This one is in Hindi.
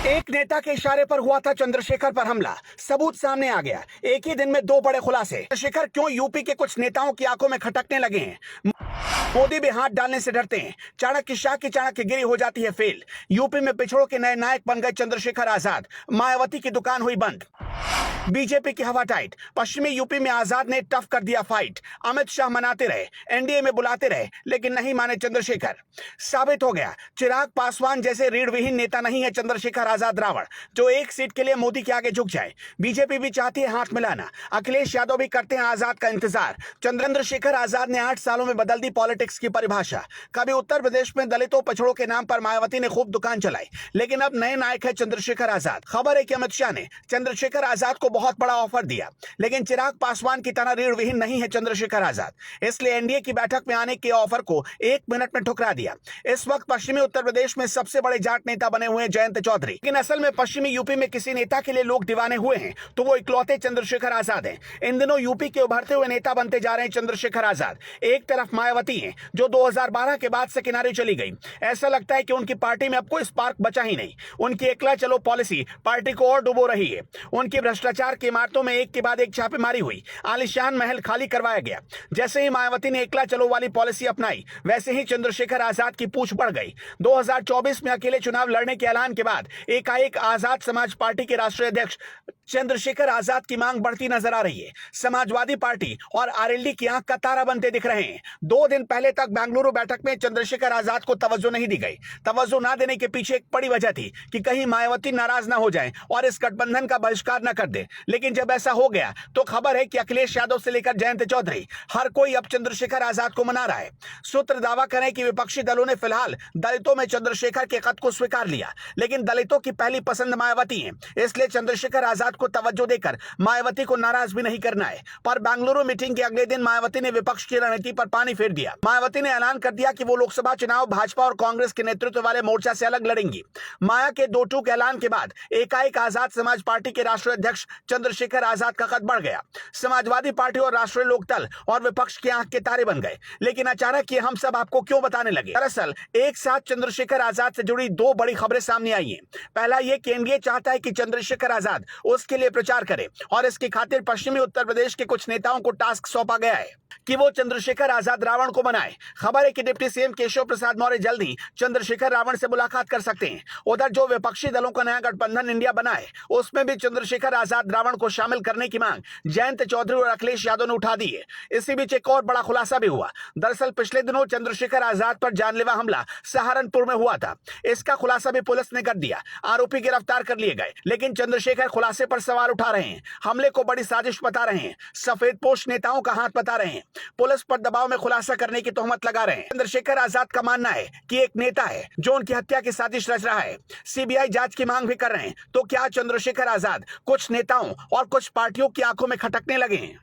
एक नेता के इशारे पर हुआ था चंद्रशेखर पर हमला। सबूत सामने आ गया। एक ही दिन में दो बड़े खुलासे। चंद्रशेखर क्यों यूपी के कुछ नेताओं की आंखों में खटकने लगे हैं। मोदी भी हाथ डालने से डरते हैं। चाणक्य शाह की चाणक्यगिरी हो जाती है फेल। यूपी में पिछड़ों के नए नायक बन गए चंद्रशेखर आजाद। मायावती की दुकान हुई बंद। बीजेपी की हवा टाइट। पश्चिमी यूपी में आजाद ने टफ कर दिया फाइट। अमित शाह मनाते रहे, एनडीए में बुलाते रहे, लेकिन नहीं माने चंद्रशेखर। साबित हो गया चिराग पासवान जैसे रीढ़ विहीन नेता नहीं है चंद्रशेखर आजाद रावण, जो एक सीट के लिए मोदी के आगे झुक जाए। बीजेपी भी चाहती है हाथ मिलाना। अखिलेश यादव भी करते हैं आजाद का इंतजार। चंद्रशेखर आजाद ने 8 सालों में बदल दी पॉलिटिक्स की परिभाषा। कभी उत्तर प्रदेश में दलितों पछड़ों के नाम पर मायावती ने खूब दुकान चलाई, लेकिन अब नए नायक है चंद्रशेखर आजाद। खबर है कि अमित शाह ने चंद्रशेखर आजाद को बहुत बड़ा ऑफर दिया, लेकिन चिराग पासवान की तरह रीढ़ विहीन नहीं है चंद्रशेखर आजाद, इसलिए एनडीए की बैठक में आने के ऑफर को 1 मिनट में ठुकरा दिया। इस वक्त पश्चिमी उत्तर प्रदेश में सबसे बड़े जाट नेता बने हुए हैं जयंत चौधरी, लेकिन असल में पश्चिमी यूपी में किसी नेता के लिए लोग दीवाने हुए हैं तो वो इकलौते चंद्रशेखर आजाद हैं। इन दिनों यूपी के उभरते हुए नेता बनते जा रहे हैं चंद्रशेखर आजाद। एक तरफ मायावती है जो 2012 के बाद से किनारे चली गई। ऐसा लगता है कि उनकी पार्टी में अब कोई स्पार्क बचा ही नहीं। उनकी एकला चलो पॉलिसी पार्टी को और डुबो रही है। उनकी भ्रष्टाचार की इमारतों में एक के बाद एक छापेमारी हुई, आलीशान महल खाली करवाया गया। जैसे ही मायावती ने एकला चलो वाली पॉलिसी अपनाई, वैसे ही चंद्रशेखर आजाद की पूछ बढ़ गई। 2024 में अकेले चुनाव लड़ने के ऐलान के बाद एकाएक आजाद समाज पार्टी के राष्ट्रीय अध्यक्ष चंद्रशेखर आजाद की मांग बढ़ती नजर आ रही है। समाजवादी पार्टी और आरएलडी की आंख का तारा बनते दिख रहे हैं। 2 दिन पहले तक बेंगलुरु बैठक में चंद्रशेखर आजाद को तवज्जो नहीं दी गई। तवज्जो ना देने के पीछे एक बड़ी वजह थी कि कहीं मायावती नाराज ना हो जाए और इस गठबंधन का बहिष्कार न कर दे। लेकिन जब ऐसा हो गया तो खबर है कि अखिलेश यादव से लेकर जयंत चौधरी हर कोई अब चंद्रशेखर आजाद को मना रहा है। सूत्र दावा करें कि विपक्षी दलों ने फिलहाल दलितों में चंद्रशेखर के कद को स्वीकार लिया, लेकिन दलितों की पहली पसंद मायावती है, इसलिए चंद्रशेखर आजाद को तवज्जो देकर मायावती को नाराज भी नहीं करना है। पर बेंगलुरु मीटिंग के अगले दिन मायावती ने विपक्ष की रणनीति पर पानी फेर दिया। मायावती ने ऐलान कर दिया कि वो लोकसभा चुनाव भाजपा और कांग्रेस के नेतृत्व वाले मोर्चा से अलग लड़ेंगी। माया के 2 टूक ऐलान के बाद एकाएक आजाद समाज पार्टी के राष्ट्रीय अध्यक्ष चंद्रशेखर आजाद का कद बढ़ गया। समाजवादी पार्टी और राष्ट्रीय लोकदल और विपक्ष की आंख के तारे बन गए। लेकिन अचानक ये हम सब आपको क्यों बताने लगे? दरअसल एक साथ चंद्रशेखर आजाद से जुड़ी 2 बड़ी खबरें सामने आई हैं। पहला ये कि एनडीए चाहता है कि चंद्रशेखर आजाद उसके लिए प्रचार करे और इसकी खातिर पश्चिमी उत्तर प्रदेश के कुछ नेताओं को टास्क सौंपा गया है कि वो चंद्रशेखर आजाद रावण को बनाए। खबर है कि डिप्टी सीएम केशव प्रसाद मौर्य जल्द ही चंद्रशेखर रावण से मुलाकात कर सकते हैं। उधर जो विपक्षी दलों का नया गठबंधन इंडिया बना है, उसमें भी चंद्रशेखर आजाद रावण को शामिल करने की मांग जयंत चौधरी और अखिलेश यादव ने उठा दी है। इसी बीच एक और बड़ा खुलासा भी हुआ। दरअसल पिछले दिनों चंद्रशेखर आजाद पर जानलेवा हमला सहारनपुर में हुआ था। इसका खुलासा भी पुलिस ने कर दिया। आरोपी गिरफ्तार कर लिए गए, लेकिन चंद्रशेखर खुलासे पर सवाल उठा रहे हैं। हमले को बड़ी साजिश बता रहे हैं। सफेदपोश नेताओं का हाथ बता रहे हैं। पुलिस पर दबाव में खुलासा करने की तोहमत लगा रहे हैं। चंद्रशेखर आजाद का मानना है कि एक नेता है जो उनकी हत्या की साजिश रच रहा है। सीबीआई जांच की मांग भी कर रहे हैं। तो क्या चंद्रशेखर आजाद कुछ नेताओं और कुछ पार्टियों की आंखों में खटकने लगे हैं?